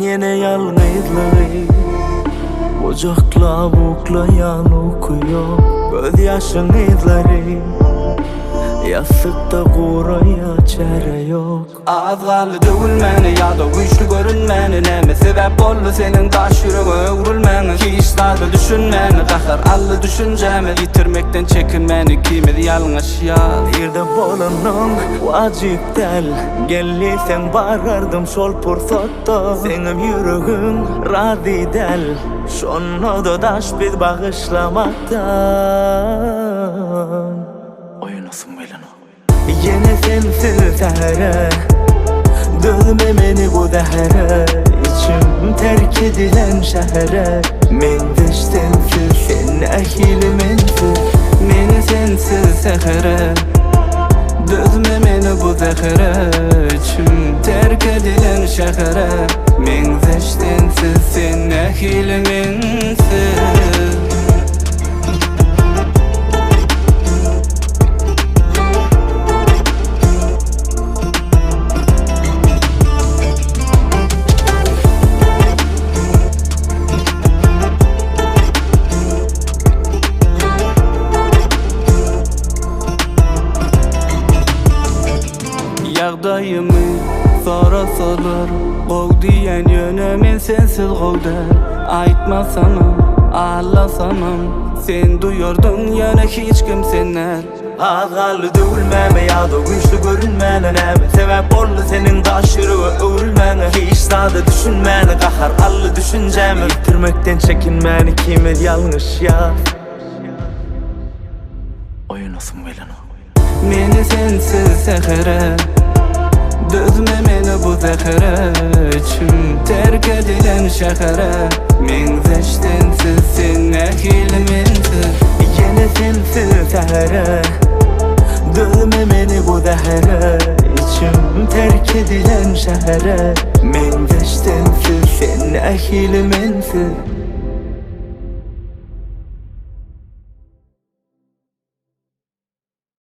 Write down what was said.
yine yalnızlığı Ocakla buklayan okuyor göz yaşın izleri Yastıkta kuraya çare yok Azgalı dövülmeni ya da güçlü görünmeni Neme sebep oldu senin taş yüreğe vurulmeni Hiç daha düşünmeni kahar allı düşüncemi Yitirmekten çekinmeni kimedi yalnız ya Bir de bolunun vacip del Gelli sen barardım sol fırsatta Senin yüreğin razı del Şonu da daş biz bağışlamaktan Oyunasın belin Yine sensiz sehere Dövme beni bu dehre İçim terk edilen şehre Men de sensiz sen ehilimensiz Meni sensiz sehere Dözme beni bu zehre İçim terk edilen şehre Men sensiz sen ehilimensiz Yağdayımı sorasalar Qov diyen yöne men sensiz qovda Aytmasamam, ağlasamam Sen duyordun yöne hiç kim senler Ağalı dövülmeme ya da güçlü görünmene Neme sebep oldu senin taş yüreğe övülmene Hiç daha da düşünmene kahar allı düşüncemi Yitirmekten çekinmeni kimir yanlış ya Oyunasın belin Meni sensiz sehere Dözme beni bu zehre İçim terk edilen şehre Men sensiz sen ehilimensiz Yine sensiz sehere Dövme beni bu dehre İçim terk edilen şehre Men de sensiz sen ehilimensiz